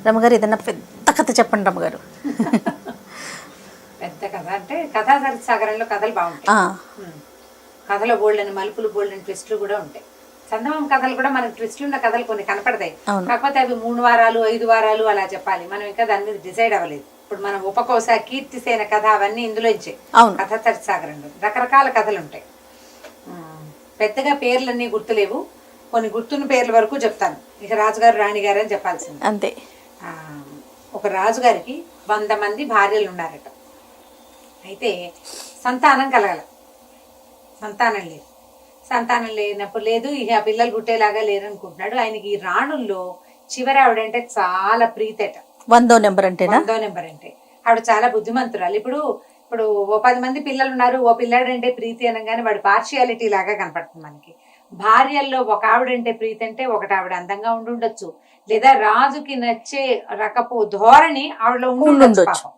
రమ్మగారు ఏదన్నా పెద్ద కథ చెప్పండి రమ్మగారు. పెద్ద కథ అంటే కథా సాగరంలో కథలు బాగుంటాయి. కథలో బోల్డెన్ మలుపులు, బోల్డెన్ ట్విస్టులు కూడా ఉంటాయి. చందమామ కథలు కూడా మనకు ట్విస్టులు ఉన్న కథలు కొన్ని కనపడతాయి. కాకపోతే అవి 3 వారాలు 5 వారాలు అలా చెప్పాలి. మనం ఇంకా దాని మీద డిసైడ్ అవ్వలేదు. ఇప్పుడు మనం ఉపకోస, కీర్తిసేన కథ అవన్నీ ఇందులోంచే కథా సాగరంలో రకరకాల కథలు ఉంటాయి. పెద్దగా పేర్లన్నీ గుర్తులేవు, కొన్ని గుర్తున్న పేర్ల వరకు చెప్తాను. ఇక రాజుగారు రాణిగారు అని చెప్పాల్సింది అంతే. ఒక రాజుగారికి 100 మంది భార్యలు ఉన్నారట. అయితే సంతానం కలగల, సంతానం లేదు. సంతానం లేనప్పుడు లేదు, ఇక పిల్లలు పుట్టేలాగా లేరనుకుంటున్నాడు. ఆయనకి ఈ రాణుల్లో చివరి ఆవిడంటే చాలా ప్రీతట. 100వ నెంబర్ అంటే 100వ నెంబర్ అంటే ఆవిడ చాలా బుద్ధిమంతురాలు. ఇప్పుడు ఓ 10 మంది పిల్లలు ఉన్నారు, ఓ పిల్లాడంటే ప్రీతి అనగానే వాడు పార్షియాలిటీ లాగా కనపడుతుంది మనకి. భార్యల్లో ఒక ఆవిడంటే ప్రీతి అంటే ఒకటి ఆవిడ అందంగా ఉండుండొచ్చు, లేదా రాజుకి నచ్చే రకపు ధోరణి ఆవిడలో ఉండుండొచ్చు.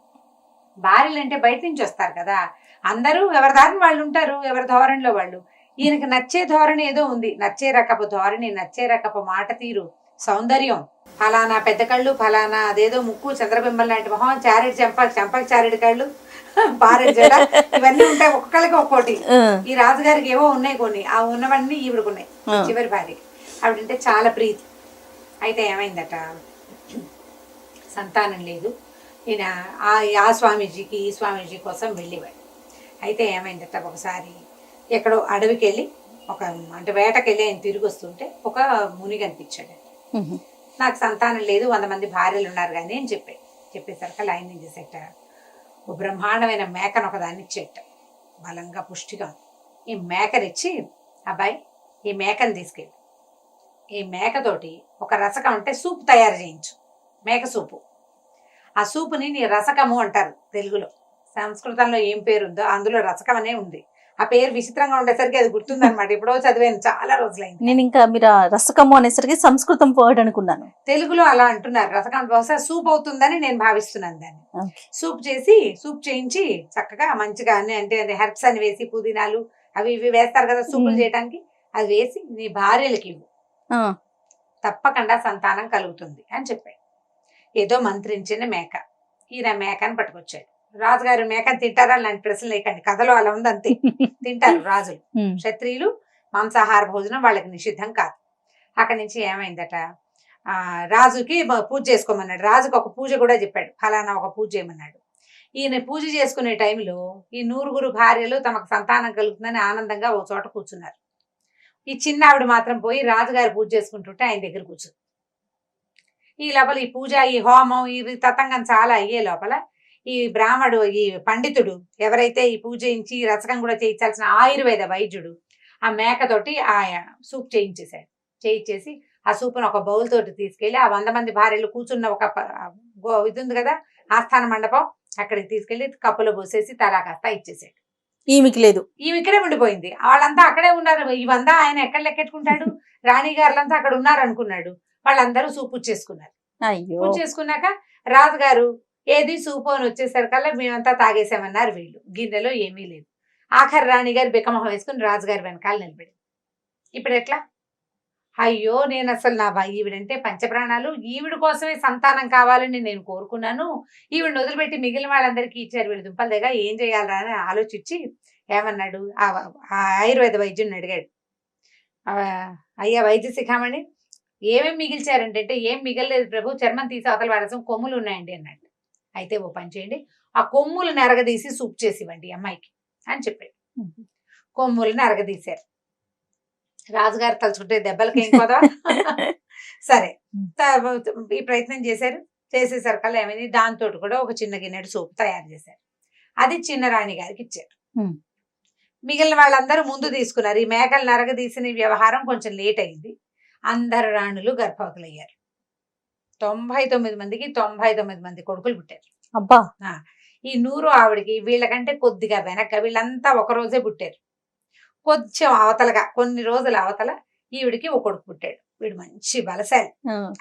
భార్యలు అంటే బయట నుంచి వస్తారు కదా, అందరూ ఎవరి దారిని వాళ్ళు ఉంటారు, ఎవరి ధోరణిలో వాళ్ళు. ఈయనకి నచ్చే ధోరణి ఏదో ఉంది, నచ్చే రకపు ధోరణి, నచ్చే రకపు మాట తీరు, సౌందర్యం. ఫలానా పెద్ద కళ్ళు, ఫలానా అదేదో ముక్కు, చంద్రబింబం లాంటి మొహం, చారెడు చెంపకి చారెడు కళ్ళు, పారెడు జడ, ఇవన్నీ ఉంటాయి ఒక్కొక్కరికి ఒక్కోటి. ఈ రాజుగారికి ఏవో ఉన్నాయి కొన్ని, ఆ ఉన్నవన్నీ ఈవిడకున్నాయి. చివరి భార్య ఆవిడంటే చాలా ప్రీతి. అయితే ఏమైందట, సంతానం లేదు. ఈయన ఆ స్వామీజీకి ఈ స్వామీజీ కోసం వెళ్ళేవాడు. అయితే ఏమైందట, ఒకసారి ఎక్కడో అడవికి వెళ్ళి అంటే వేటకెళ్ళి ఆయన తిరిగి వస్తుంటే ఒక ముని కనిపించాడు. నాకు సంతానం లేదు, 100 మంది భార్యలు ఉన్నారు కానీ అని చెప్పేసరికి ఆయన ఏం చేసేట, ఓ బ్రహ్మాండమైన మేకను ఒకదాన్ని ఇచ్చేట, బలంగా పుష్టిగా. ఈ మేకనిచ్చి, అబ్బాయి ఈ మేకను తీసుకెళ్ళి ఈ మేకతోటి ఒక రసకం అంటే సూప్ తయారు చేయించు, మేక సూపు. ఆ సూపుని నీ రసకము అంటారు తెలుగులో. సంస్కృతంలో ఏం పేరుందో అందులో రసకం అనే ఉంది. ఆ పేరు విచిత్రంగా ఉండేసరికి అది గుర్తుందనమాట. ఎప్పుడో చదివాను, చాలా రోజులైంది. నేను ఇంకా మీరు రసకము అనేసరికి సంస్కృతం వర్డ్ అనుకున్నాను. తెలుగులో అలా అంటున్నారు. రసకం బహుశా సూప్ అవుతుందని నేను భావిస్తున్నాను దాన్ని. సూప్ చేయించి చక్కగా మంచిగా అన్ని అంటే హెర్బ్స్ అని వేసి, పుదీనాలు అవి ఇవి వేస్తారు కదా సూపులు చేయడానికి, అది వేసి నీ భార్యలకి ఇవ్వు, తప్పకుండా సంతానం కలుగుతుంది అని చెప్పాడు. ఏదో మంత్రించిన మేక. ఈయన మేకని పట్టుకొచ్చాడు. రాజుగారు మేకని తింటారా లాంటి ప్రశ్నలు లేకండి, కథలో అలా ఉంది అంతే. తింటారు రాజులు, క్షత్రియులు మాంసాహార భోజనం వాళ్ళకి నిషిద్ధం కాదు. అక్కడి నుంచి ఏమైందట, రాజుకి పూజ చేసుకోమన్నాడు. రాజుకి ఒక పూజ కూడా చెప్పాడు, ఫలానా ఒక పూజ చేయమన్నాడు. ఈయన పూజ చేసుకునే టైంలో ఈ 100 భార్యలు తమకు సంతానం కలుగుతుందని ఆనందంగా ఒక చోట కూర్చున్నారు. ఈ చిన్న ఆవిడ మాత్రం పోయి రాజుగారు పూజ చేసుకుంటుంటే ఆయన దగ్గర కూర్చుంది. ఈ లోపల ఈ పూజ, ఈ హోమం, ఈ తతంగం చాలా అయ్యే లోపల ఈ బ్రాహ్మడు, ఈ పండితుడు ఎవరైతే ఈ పూజ చేయించి రసకం కూడా చేయించాల్సిన ఆయుర్వేద వైద్యుడు ఆ మేకతోటి ఆ సూప్ చేయించేశాడు. చేయించేసి ఆ సూపును ఒక బౌల్ తోటి తీసుకెళ్లి ఆ 100 మంది భార్యలు కూర్చున్న ఒక ఇది ఉంది కదా ఆస్థాన మండపం, అక్కడికి తీసుకెళ్లి కప్పులో పోసేసి తలా కాస్త ఇచ్చేసాడు. ఈమెకి లేదు, ఈమెకినే ఉండిపోయింది. వాళ్ళంతా అక్కడే ఉన్నారు. ఇవంతా ఆయన ఎక్కడ లెక్కెట్టుకుంటాడు, రాణి గారులంతా అక్కడ ఉన్నారు అనుకున్నాడు. వాళ్ళందరూ సూపు చేసుకున్నారు. పూజ చేసుకున్నాక రాజుగారు ఏది సూపు అని వచ్చేసరికల్లా మేమంతా తాగేసామన్నారు వీళ్ళు. గిన్నెలో ఏమీ లేదు. ఆఖరి రాణిగారు బిక్కమొహం వేసుకుని రాజుగారి వెనకాల నిలబడి, ఇప్పుడు ఎట్లా, అయ్యో నేను అసలు నా ఈవిడంటే పంచప్రాణాలు, ఈవిడ కోసమే సంతానం కావాలని నేను కోరుకున్నాను, ఈవిడిని వదిలిపెట్టి మిగిలిన వాళ్ళందరికీ ఇచ్చారు, వీళ్ళు దుంపల దగ్గర ఏం చేయాలా అని ఆలోచించి ఏమన్నాడు, ఆ ఆయుర్వేద వైద్యుని అడిగాడు, అయ్యా వైద్య శిఖామణి ఏమేమి మిగిల్చారంటే, ఏం మిగలలేదు ప్రభు, చర్మం తీసి అవతల వాడసం కొమ్ములు ఉన్నాయండి అన్నాడు. అయితే ఓ పని చేయండి, ఆ కొమ్ములను అరగదీసి సూప్ చేసి ఇవ్వండి అమ్మాయికి అని చెప్పాడు. కొమ్ములను అరగదీశారు. రాజుగారు తలుచుకుంటే దెబ్బలకి ఏం పోదా. సరే ఈ ప్రయత్నం చేశారు. చేసేసరికల్లా ఏమైంది, దాంతో కూడా ఒక చిన్న గిన్నెడు సూప్ తయారు చేశారు. అది చిన్న రాణి గారికి ఇచ్చారు. మిగిలిన వాళ్ళందరూ ముందు తీసుకున్నారు. ఈ మేకలు నరగదీసిన వ్యవహారం కొంచెం లేట్ అయింది. అందరు రాణులు గర్భవతులయ్యారు. 99 మందికి 99 మంది కొడుకులు పుట్టారు. అబ్బా. ఈ 100 ఆవిడికి వీళ్ళకంటే కొద్దిగా వెనక వీళ్ళంతా ఒక రోజే పుట్టారు. కొంచెం అవతలగా కొన్ని రోజుల అవతల ఈవిడికి ఒక కొడుకు పుట్టాడు. వీడు మంచి బలశాలి.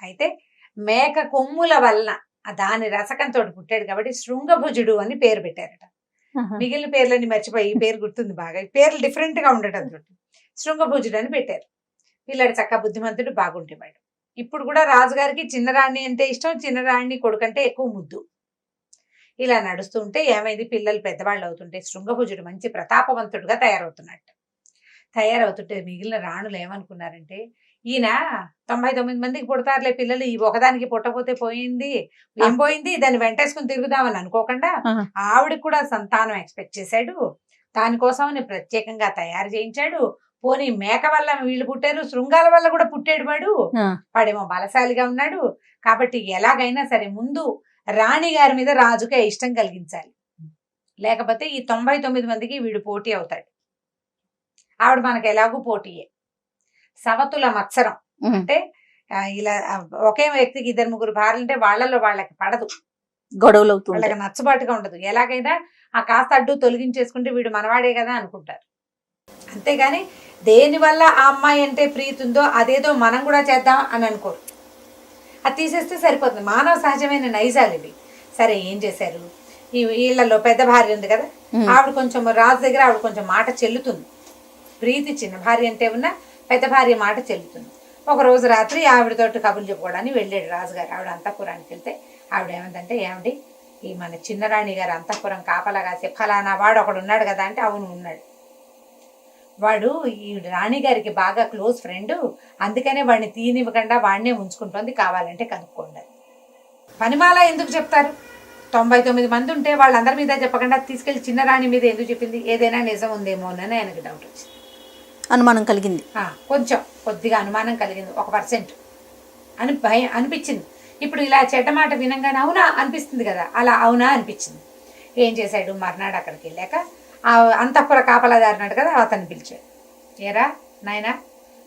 అయితే మేక కొమ్ముల వలన దాని రసకంతో పుట్టాడు కాబట్టి శృంగభుజుడు అని పేరు పెట్టారట. మిగిలిన పేర్లని మర్చిపోయి ఈ పేరు గుర్తుంది బాగా. ఈ పేర్లు డిఫరెంట్ గా ఉండటం తోటి శృంగభుజుడు అని పెట్టారు. పిల్లడు చక్క బుద్ధిమంతుడు, బాగుంటేవాడు. ఇప్పుడు కూడా రాజుగారికి చిన్నరాణి అంటే ఇష్టం, చిన్నరాణి కొడుకంటే ఎక్కువ ముద్దు. ఇలా నడుస్తుంటే ఏమైంది, పిల్లలు పెద్దవాళ్ళు అవుతుంటే శృంగభుజుడు మంచి ప్రతాపవంతుడుగా తయారవుతుంటే మిగిలిన రాణులు ఏమనుకున్నారంటే, ఈయన 99 మందికి పుడతారులే పిల్లలు, ఈ ఒకదానికి పుట్టపోతే పోయింది, ఏం పోయింది, దాన్ని వెంటేసుకుని తిరుగుదామని అనుకోకుండా ఆవిడకి కూడా సంతానం ఎక్స్పెక్ట్ చేశాడు. దానికోసం ప్రత్యేకంగా తయారు చేయించాడు. పోనీ మేక వల్ల వీళ్ళు పుట్టారు, శృంగాల వల్ల కూడా పుట్టాడు వాడేమో బలశాలిగా ఉన్నాడు. కాబట్టి ఎలాగైనా సరే ముందు రాణి గారి మీద రాజుకే ఇష్టం కలిగించాలి, లేకపోతే ఈ 99 మందికి వీడు పోటీ అవుతాడు. ఆవిడ మనకు ఎలాగూ పోటీయే. సవతుల మత్సరం అంటే ఇలా ఒకే వ్యక్తికి 2-3 భార్యలు అంటే వాళ్ళలో వాళ్ళకి పడదు, గొడవలు అవుతుంది, వాళ్ళకి నచ్చబాటుగా ఉండదు. ఎలాగైనా ఆ కాస్త అడ్డు తొలగించేసుకుంటే వీడు మనవాడే కదా అనుకుంటారు. అంతేగాని దేనివల్ల ఆ అమ్మాయి అంటే ప్రీతి ఉందో అదేదో మనం కూడా చేద్దాం అని అనుకోరు. అది తీసేస్తే సరిపోతుంది. మానవ సహజమైన నైజాలు ఇవి. సరే ఏం చేశారు, ఈ వీళ్ళలో పెద్ద భార్య ఉంది కదా, ఆవిడ కొంచెం రాజు దగ్గర ఆవిడ కొంచెం మాట చెల్లుతుంది. ప్రీతి చిన్న భార్య అంటే ఉన్న పెద్ద భార్య మాట చెల్లుతుంది. ఒక రోజు రాత్రి ఆవిడతోటి కబుర్లు చెప్పుకోవడానికి వెళ్ళాడు రాజుగారు. ఆవిడ అంతఃపురానికి వెళ్తే ఆవిడ ఏమందంటే, ఏమండి ఈ మన చిన్నరాణి గారు అంతఃపురం కాపలా కాసే ఫలానా వాడు ఒకడు ఉన్నాడు కదా అంటే, అవును ఉన్నాడు, వాడు ఈ రాణి గారికి బాగా క్లోజ్ ఫ్రెండ్, అందుకనే వాడిని తీనివ్వకుండా వాడినే ఉంచుకుంటోంది, కావాలంటే కనుక్కోండి. పనిమాల ఎందుకు చెప్తారు? 99 మంది ఉంటే వాళ్ళందరి మీద చెప్పకుండా తీసుకెళ్లి చిన్నరాణి మీద ఎందుకు చెప్పింది? ఏదైనా నిజం ఉందేమోనని ఆయనకు డౌట్ వచ్చింది, అనుమానం కలిగింది. కొద్దిగా అనుమానం కలిగింది, 1% అని భయం అనిపించింది. ఇప్పుడు ఇలా చెడ్డ మాట వినంగానే అవునా అనిపిస్తుంది కదా, అలా అవునా అనిపించింది. ఏం చేశాడు, మర్నాడు అక్కడికి వెళ్ళాక ఆ అంతఃపుర కాపలాదారున్నాడు కదా, అతన్ని పిలిచాడు. ఏరా నాయనా,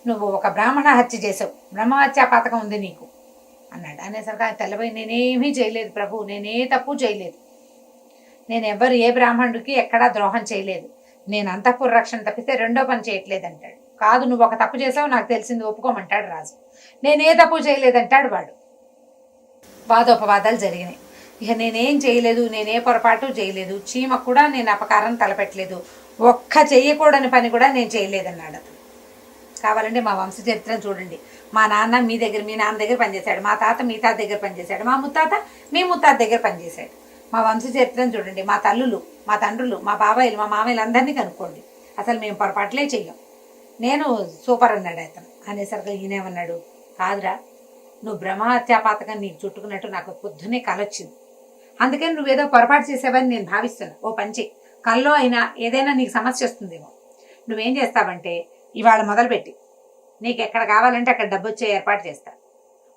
నువ్వు ఒక బ్రాహ్మణ హత్య చేసావు, బ్రహ్మహత్యా పథకం ఉంది నీకు అన్నాడు. అనేసరికి ఆయన తెల్లబోయి, నేనేమీ చేయలేదు ప్రభు, నేనే తప్పు చేయలేదు, నేను ఏ బ్రాహ్మణుడికి ఎక్కడా ద్రోహం చేయలేదు, నేను అంతఃపుర రక్షణ తప్పితే రెండో పని చేయట్లేదు అంటాడు. కాదు, నువ్వు ఒక తప్పు చేసావు, నాకు తెలిసింది ఒప్పుకోమంటాడు రాజు. నేనే తప్పు చేయలేదంటాడు వాడు. వాదోపవాదాలు జరిగినాయి. ఇక నేనేం చేయలేదు, నేనే పొరపాటు చేయలేదు, చీమకు కూడా నేను అపకారం తలపెట్టలేదు, ఒక్క చేయకూడని పని కూడా నేను చేయలేదన్నాడు అతను. కావాలంటే మా వంశ చరిత్రను చూడండి. మా నాన్న మీ నాన్న దగ్గర పనిచేశాడు, మా తాత మీ తాత దగ్గర పనిచేశాడు, మా ముత్తాత మీ ముత్తాత దగ్గర పనిచేశాడు. మా వంశ చరిత్రను చూడండి, మా తల్లులు, మా తండ్రులు, మా బాబాయిలు, మా మామయ్యలు అందరినీ కనుక్కోండి, అసలు మేము పొరపాట్లే చెయ్యం, నేను సూపర్ అన్నాడు అతను. అనేసరికి ఈయనేమన్నాడు, కాదురా, నువ్వు బ్రహ్మహత్యా పథకం నీకు చుట్టుకున్నట్టు నాకు పొద్దునే కలొచ్చింది, అందుకని నువ్వేదో పొరపాటు చేసావని నేను భావిస్తున్నా. ఓ పంచి కల్లో అయినా ఏదైనా నీకు సమస్య వస్తుందేమో, నువ్వేం చేస్తావంటే ఇవాళ మొదలుపెట్టి నీకు ఎక్కడ కావాలంటే అక్కడ డబ్బు వచ్చే ఏర్పాటు చేస్తా,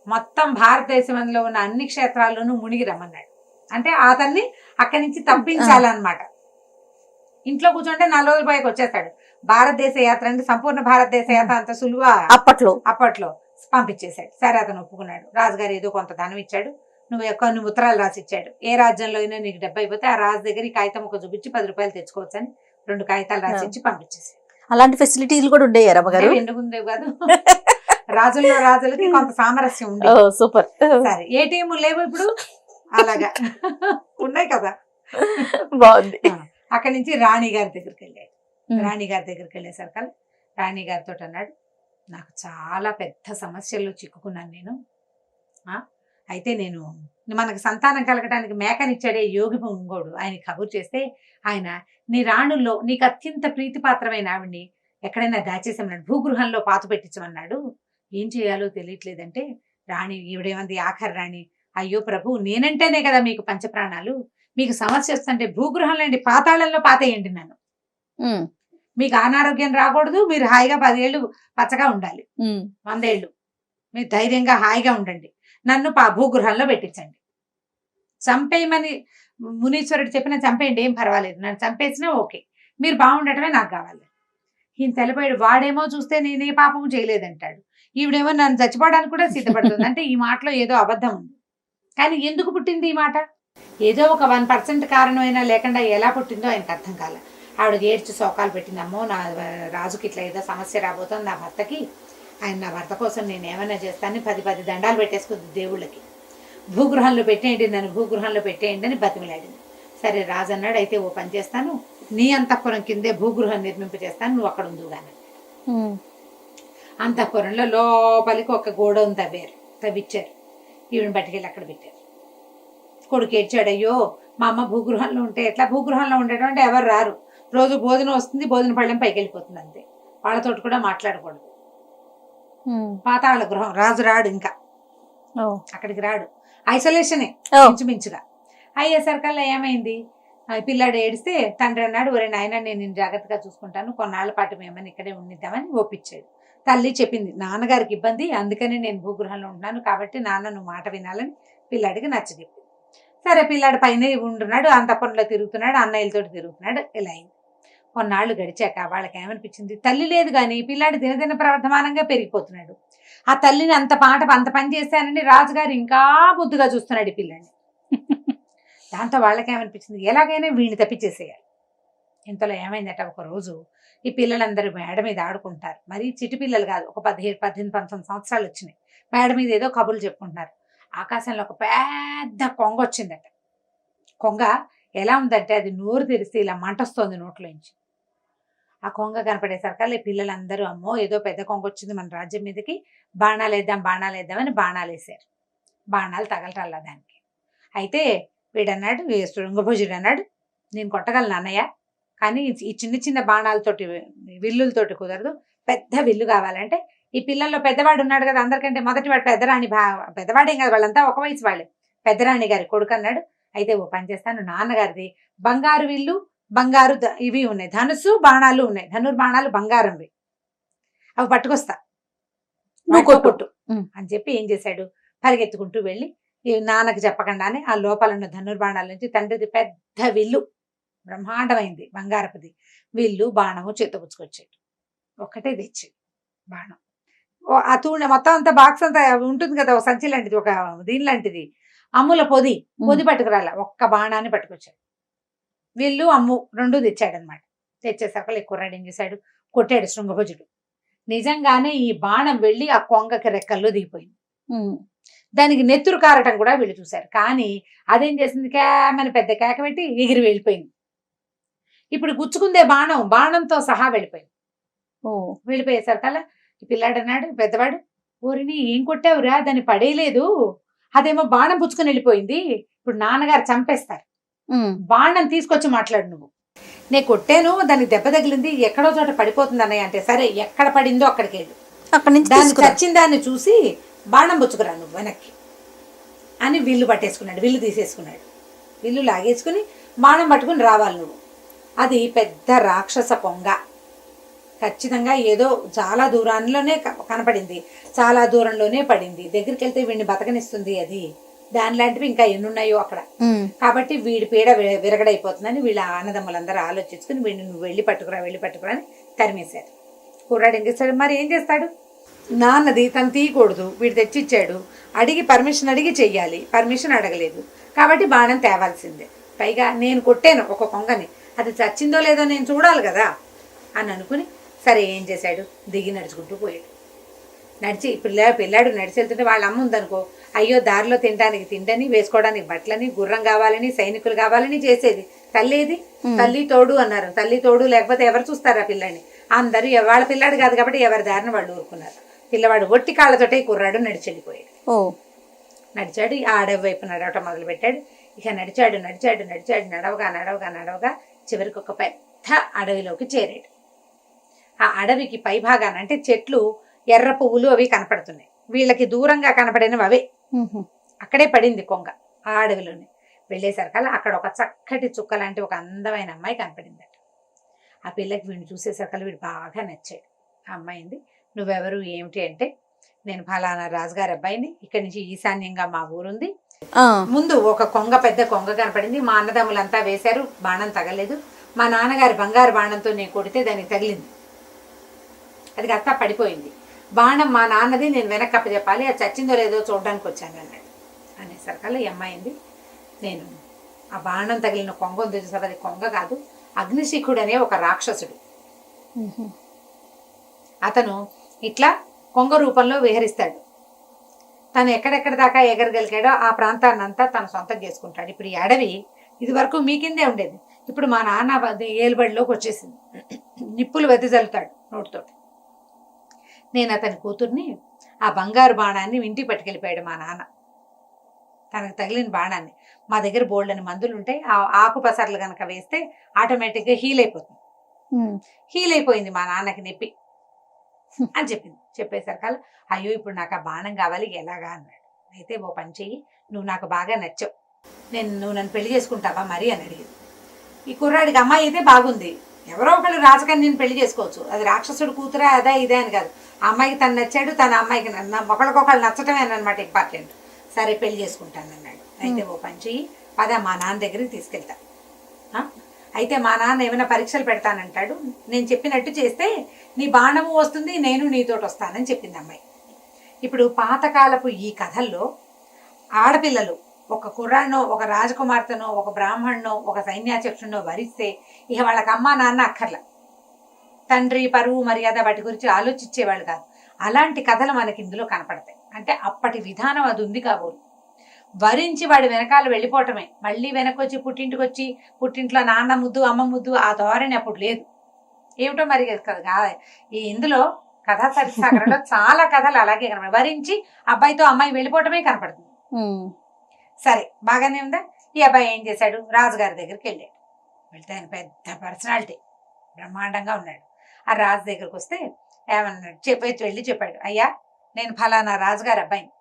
మొత్తం భారతదేశంలో ఉన్న అన్ని క్షేత్రాల్లోనూ మునిగి రమ్మన్నాడు. అంటే అతన్ని అక్కడి నుంచి తప్పించాలన్నమాట. ఇంట్లో కూర్చుంటే 4 రోజుల పైకి వచ్చేస్తాడు. భారతదేశ యాత్ర అంటే సంపూర్ణ భారతదేశ యాత్ర అంత సులువా అప్పట్లో పంపించేశాడు. సరే అతను ఒప్పుకున్నాడు. రాజుగారు ఏదో కొంత ధనం ఇచ్చాడు, నువ్వు కొన్ని ఉత్తరాలు రాసి ఇచ్చాడు. ఏ రాజ్యంలో అయినా నీకు డబ్బు అయిపోతే ఆ రాజు దగ్గర ఈ కాగితం ఒక చూపించి 10 రూపాయలు తెచ్చుకోవచ్చు అని 2 కాగితాలు రాసి ఇచ్చి పంపించేసాడు. అలాంటి ఫెసిలిటీలు కూడా ఉండేవి రమ్మగారు, ఎందుకు ఉండేవి కాదు, రాజులకి కొంత సామరస్యం ఉంది. సూపర్. సరే ఏటీఎం లేవు ఇప్పుడు, అలాగా ఉన్నాయి కదా, బాగుంది. అక్కడి నుంచి రాణి గారి దగ్గరికి వెళ్ళాడు. రాణి గారి దగ్గరికి వెళ్ళేసరికి రాణి గారితో అన్నాడు, నాకు చాలా పెద్ద సమస్యల్లో చిక్కుకున్నాను నేను, అయితే నేను మనకు సంతానం కలగడానికి మేకనిచ్చాడే యోగి ఇంగోడు ఆయన కబురు చేస్తే, ఆయన నీ రాణుల్లో నీకు అత్యంత ప్రీతిపాత్రమైన ఆవిడ్ని ఎక్కడైనా దాచేసామన్నాడు, భూగృహంలో పాత పెట్టించమన్నాడు. ఏం చేయాలో తెలియట్లేదంటే రాణి ఈవిడేమంది, ఆఖరి రాణి, అయ్యో ప్రభు, నేనంటేనే కదా మీకు పంచప్రాణాలు, మీకు సమస్య వస్తుంటే భూగృహంలో అండి పాతాళంలో పాతేయండి నన్ను, మీకు అనారోగ్యం రాకూడదు, మీరు హాయిగా 10 ఏళ్ళు పచ్చగా ఉండాలి, 100 ఏళ్ళు మీరు ధైర్యంగా హాయిగా ఉండండి, నన్ను భూగృహంలో పెట్టించండి, చంపేయమని మునీశ్వరుడు చెప్పిన చంపేయండి, ఏం పర్వాలేదు, నన్ను చంపేసినా ఓకే, మీరు బాగుండటమే నాకు కావాలి. ఈయన తెలిపాడు. వాడేమో చూస్తే నేనే పాపం చేయలేదంటాడు, ఈవిడేమో నన్ను చచ్చిపోవడానికి కూడా సిద్ధపడుతుంది. అంటే ఈ మాటలో ఏదో అబద్ధం ఉంది. కానీ ఎందుకు పుట్టింది ఈ మాట? ఏదో ఒక 1% కారణమైనా లేకుండా ఎలా పుట్టిందో ఆయనకు అర్థం కాలే. ఆవిడకి ఏడ్చి శోకాలు పెట్టిందమ్మో, నా రాజుకి ఇట్లా ఏదో సమస్య రాబోతుంది నా భర్తకి, ఆయన నా భర్త కోసం నేను ఏమైనా చేస్తానని 10 దండాలు పెట్టేసుకుంది దేవుళ్ళకి, భూగృహంలో పెట్టేయండి, నన్ను భూగృహంలో పెట్టేయండి అని బతిమలాడింది. సరే రాజు అన్నాడు, అయితే ఓ పని చేస్తాను, నీ అంతఃపురం కిందే భూగృహం నిర్మింపజేస్తాను, నువ్వు అక్కడ ఉందువుగానే. అంతఃపురంలో లోపలికి ఒక గోడ ఉంది తవ్వారు. తవ్విచ్చారు. ఈవిని పట్టుకెళ్ళి అక్కడ పెట్టారు. కొడుకు ఏడ్చాడు, అయ్యో మా అమ్మ భూగృహంలో ఉంటే ఎట్లా? భూగృహంలో ఉండేటం అంటే ఎవరు రారు, రోజు భోజనం వస్తుంది, భోజన పళ్ళెం పైకి వెళ్ళిపోతుంది అంతే. వాళ్ళతోటి కూడా మాట్లాడకూడదు. పాతాళ గృహం, రాజు రాడు, ఇంకా అక్కడికి రాడు, ఐసోలేషనే ఇంచుమించుగా. అయ్యేసరికల్లా ఏమైంది, పిల్లాడు ఏడిస్తే తండ్రి అన్నాడు, ఒరే నాయన నేను నిన్ను జాగ్రత్తగా చూసుకుంటాను, కొన్నాళ్ళ పాటు మేమని ఇక్కడే ఉండిద్దామని ఒప్పించాడు. తల్లి చెప్పింది, నాన్నగారికి ఇబ్బంది, అందుకని నేను భూగృహంలో ఉంటున్నాను, కాబట్టి నాన్న నువ్వు మాట వినాలని పిల్లాడికి నచ్చజెప్పింది. సరే పిల్లాడు పైన ఉంటున్నాడు, అంతఃపురంలో తిరుగుతున్నాడు, అన్నయ్యలతో తిరుగుతున్నాడు. ఇలా అయింది. కొన్నాళ్ళు గడిచాక వాళ్ళకి ఏమనిపించింది, తల్లి లేదు కానీ పిల్లాడు దినదిన ప్రవర్ధమానంగా పెరిగిపోతున్నాడు. ఆ తల్లిని అంత పని చేశానని రాజుగారు ఇంకా బుద్ధిగా చూస్తున్నాడు ఈ పిల్లాడిని. దాంతో వాళ్ళకి ఏమనిపించింది, ఎలాగైనా వీడిని తప్పించేసేయాలి. ఇంతలో ఏమైందట, ఒక రోజు ఈ పిల్లలందరూ మేడ మీద ఆడుకుంటారు. మరి చిటి పిల్లలు కాదు, ఒక 17, 18, 19 సంవత్సరాలు వచ్చినాయి. మేడ మీద ఏదో కబుర్లు చెప్పుకుంటున్నారు. ఆకాశంలో ఒక పెద్ద కొంగ వచ్చిందట. కొంగ ఎలా ఉందంటే, అది నోరు తెరిస్తే ఇలా మంటొస్తోంది నోట్లోంచి. ఆ కొంగ కనపడేసరికల్లా ఈ పిల్లలందరూ, అమ్మో ఏదో పెద్ద కొంగ వచ్చింది మన రాజ్యం మీదకి, బాణాలు వేద్దామని బాణాలు వేశారు. బాణాలు తగలటల్లా దానికి. అయితే వీడన్నాడు, శృంగభుజుడు అన్నాడు, నేను కొట్టగలను అన్నయ్య, కానీ ఈ చిన్న చిన్న బాణాలతోటి, విల్లులతోటి కుదరదు, పెద్ద విల్లు కావాలంటే ఈ పిల్లల్లో పెద్దవాడు ఉన్నాడు కదా, అందరికంటే మొదటి వాడు పెద్దరాణి, పెద్దవాడేం కదా, వాళ్ళంతా ఒక వయసు వాళ్ళే, పెద్దరాణి గారి కొడుకు అన్నాడు. అయితే ఓ పని చేస్తాను, నాన్నగారిది బంగారు విల్లు, బంగారు ఇవి ఉన్నాయి, ధనుసు బాణాలు ఉన్నాయి, ధనుర్బాణాలు బంగారంవి, అవి పట్టుకొస్తా, కొట్టు అని చెప్పి ఏం చేశాడు, పరిగెత్తుకుంటూ వెళ్ళి ఈ నాన్నకి చెప్పకుండానే ఆ లోపల ఉన్న ధనుర్బాణాల నుంచి తండ్రిది పెద్ద విల్లు, బ్రహ్మాండమైంది బంగారపుది విల్లు, బాణము చేతపుచ్చుకొచ్చాడు. ఒక్కటే తెచ్చాడు బాణం. ఆ తూణె మొత్తం అంతా బాక్స్ అంతా ఉంటుంది కదా, ఒక సంచి లాంటిది, ఒక దీని లాంటిది, అమ్ముల పొది పట్టుకురాల, ఒక్క బాణాన్ని పట్టుకొచ్చాడు. విల్లు అమ్ము రెండు తెచ్చాడనమాట. తెచ్చేసరికి కుర్రాడు ఏం చేశాడు, కొట్టాడు శృంగభుజుడు. నిజంగానే ఈ బాణం వెళ్ళి ఆ కొంగకి రెక్కల్లో దిగిపోయింది. దానికి నెత్తురు కారటం కూడా వీళ్ళు చూశారు. కానీ అదేం చేసింది, కేమని పెద్ద కేక పెట్టి ఎగిరి వెళ్ళిపోయింది. ఇప్పుడు గుచ్చుకుందే బాణంతో సహా వెళ్ళిపోయింది. వెళ్ళిపోయేసరికల్లా ఈ పిల్లాడు అన్నాడు, పెద్దవాడు, ఊరిని ఏం కొట్టావురా, దాన్ని పడేయలేదు, అదేమో బాణం పుచ్చుకుని వెళ్ళిపోయింది, ఇప్పుడు నాన్నగారు చంపేస్తారు, బాణం తీసుకొచ్చి మాట్లాడు నువ్వు. నేను కొట్టాను, దానికి దెబ్బ తగిలింది, ఎక్కడో చోట పడిపోతుంది అన్నయ్య అంటే, సరే ఎక్కడ పడిందో అక్కడికి వెళ్ళు, దాన్ని చచ్చిన దాన్ని చూసి బాణం పుచ్చుకురా నువ్వు వెనక్కి అని విల్లు పట్టేసుకున్నాడు. విల్లు తీసేసుకున్నాడు, విల్లు లాగేసుకుని బాణం పట్టుకుని రావాలి నువ్వు. అది పెద్ద రాక్షస కొంగ, ఖచ్చితంగా ఏదో చాలా దూరంలోనే కనపడింది, చాలా దూరంలోనే పడింది, దగ్గరికి వెళ్తే వీడిని బతకనిస్తుంది అది, దాని లాంటివి ఇంకా ఎన్నున్నాయో అక్కడ. కాబట్టి వీడి పీడ విరగడైపోతుందని వీళ్ళ అన్నదమ్ములందరూ ఆలోచించుకుని వీడిని నువ్వు వెళ్ళి పట్టుకురా అని తరిమేశారు. కుర్రాడు ఏం చేస్తాడు, మరి ఏం చేస్తాడు, నాన్నది తను తీయకూడదు, వీడు తెచ్చిచ్చాడు, పర్మిషన్ అడిగి చెయ్యాలి, పర్మిషన్ అడగలేదు, కాబట్టి బాణం తేవాల్సిందే. పైగా నేను కొట్టాను ఒక కొంగని, అది చచ్చిందో లేదో నేను చూడాలి కదా అని అనుకుని, సరే ఏం చేశాడు, దిగి నడుచుకుంటూ పోయాడు. నడిచి పిల్లాడు నడిచి వెళ్తుంటే వాళ్ళ అమ్మ ఉందనుకో, అయ్యో దారిలో తినడానికి తిండని, వేసుకోవడానికి బట్టలని, గుర్రం కావాలని, సైనికులు కావాలని చేసేది. తల్లి తల్లి తోడు అన్నారు, తల్లి తోడు లేకపోతే ఎవరు చూస్తారా పిల్లాడిని, అందరూ వాళ్ళ పిల్లాడు కాదు కాబట్టి ఎవరి దారిని వాళ్ళు ఊరుకున్నారు. పిల్లవాడు ఒట్టి కాళ్ళతోటే కుర్రాడు నడిచి వెళ్ళిపోయాడు. నడిచాడు, ఆ అడవి వైపు నడవటం మొదలు పెట్టాడు. ఇక నడిచాడు నడవగా చివరికి ఒక పెద్ద అడవిలోకి చేరాడు. ఆ అడవికి పై భాగాన అంటే చెట్లు, ఎర్ర పువ్వులు అవి కనపడుతున్నాయి. వీళ్ళకి దూరంగా కనపడినవి అవే. అక్కడే పడింది కొంగ, ఆ అడవిలోనే. వెళ్ళేసరికల్లా అక్కడ ఒక చక్కటి చుక్క లాంటి ఒక అందమైన అమ్మాయి కనపడిందట. ఆ పిల్లకి వీడిని చూసేసరికల్లా వీడు బాగా నచ్చాడు. ఆ అమ్మాయింది, నువ్వెవరు ఏమిటి అంటే, నేను ఫలానా రాజుగారి అబ్బాయిని, ఇక్కడి నుంచి ఈశాన్యంగా మా ఊరుంది, ముందు ఒక కొంగ, పెద్ద కొంగ కనపడింది, మా అన్నదమ్ములంతా వేశారు, బాణం తగలేదు, మా నాన్నగారి బంగారు బాణంతో నేను కొడితే దానికి తగిలింది, అది కాస్త పడిపోయింది, బాణం మా నాన్నది, నేను వెనక్కి అప్పచెప్పాలి, అది చచ్చిందో లేదో చూడడానికి వచ్చాను అన్నాడు. అనేసరికల్లా ఈ అమ్మాయింది, నేను ఆ బాణం తగిలిన కొంగ ఉంది చూసారు, అది కొంగ కాదు, అగ్నిశిఖుడు అనే ఒక రాక్షసుడు, అతను ఇట్లా కొంగ రూపంలో విహరిస్తాడు. తను ఎక్కడెక్కడ దాకా ఎగరగలిగాడో ఆ ప్రాంతాన్ని అంతా తను సొంతం చేసుకుంటాడు. ఇప్పుడు ఈ అడవి ఇది వరకు మీ కిందే ఉండేది, ఇప్పుడు మా నాన్న ఏలుబడిలోకి వచ్చేసింది. నిప్పులు వెదజల్లుతాడు నోటితోటి. నేను అతని కూతుర్ని ఆ బంగారు బాణాన్ని ఇంటికి పట్టుకెళ్ళిపోయాడు మా నాన్న. తనకు తగిలిన బాణాన్ని. మా దగ్గర బోల్డని మందులు ఉంటాయి, ఆ ఆకు పసర్లు కనుక వేస్తే ఆటోమేటిక్గా హీల్ అయిపోతుంది. హీల్ అయిపోయింది మా నాన్నకి నొప్పి అని చెప్పింది. చెప్పేసరికల్లా అయ్యో ఇప్పుడు నాకు ఆ బాణం కావాలి ఎలాగా అన్నాడు. అయితే ఓ పని చెయ్యి, నువ్వు నాకు బాగా నచ్చావు, నువ్వు నన్ను పెళ్లి చేసుకుంటావా మరి అని అడిగింది. ఈ కుర్రాడికి అమ్మాయి అయితే బాగుంది, ఎవరో ఒకళ్ళు రాజకన్యని పెళ్లి చేసుకోవచ్చు, అది రాక్షసుడు కూతురా అదా ఇదే అని కాదు, ఆ అమ్మాయికి తను నచ్చాడు, తన అమ్మాయికి ఒకళ్ళకొకళ్ళు నచ్చటమేనమాట ఇంపార్టెంట్. సరే పెళ్లి చేసుకుంటాను అన్నాడు. అయితే ఓ పని చెయ్యి, పద మా నాన్న దగ్గరికి తీసుకెళ్తా. అయితే మా నాన్న ఏమైనా పరీక్షలు పెడతానంటాడు, నేను చెప్పినట్టు చేస్తే నీ బాణము వస్తుంది, నేను నీతోటి వస్తానని చెప్పింది అమ్మాయి. ఇప్పుడు పాతకాలపు ఈ కథల్లో ఆడపిల్లలు ఒక కుర్రాన్నో ఒక రాజకుమార్తెనో ఒక బ్రాహ్మణ్ణో ఒక సైన్యాధ్యక్షుడినో వరిస్తే ఇక వాళ్ళకి అమ్మా నాన్న అక్కర్ల, తండ్రి పరువు మర్యాద వాటి గురించి ఆలోచించేవాళ్ళు కాదు. అలాంటి కథలు మనకి ఇందులో కనపడతాయి. అంటే అప్పటి విధానం అది ఉంది కాబోలు. వరించి వాడి వెనకాల వెళ్ళిపోవటమే, మళ్ళీ వెనకొచ్చి పుట్టింటికి వచ్చి పుట్టింట్లో నాన్న ముద్దు అమ్మ ముద్దు ఆ ధోరణి అప్పుడు లేదు. ఏమిటో మరి కదా ఈ ఇందులో కథా సరిసాగరంలో చాలా కథలు అలాగే కనపడతాయి. వరించి అబ్బాయితో అమ్మాయి వెళ్ళిపోవటమే కనపడుతుంది. సరే బాగానే ఉందా. ఈ అబ్బాయి ఏం చేశాడు, రాజుగారి దగ్గరికి వెళ్ళాడు. వెళ్తే ఆయన పెద్ద పర్సనాలిటీ, బ్రహ్మాండంగా ఉన్నాడు. ఆ రాజు దగ్గరికి వస్తే ఏమన్నాడు, వెళ్ళి చెప్పాడు, అయ్యా నేను ఫలానా రాజుగారి అబ్బాయిని,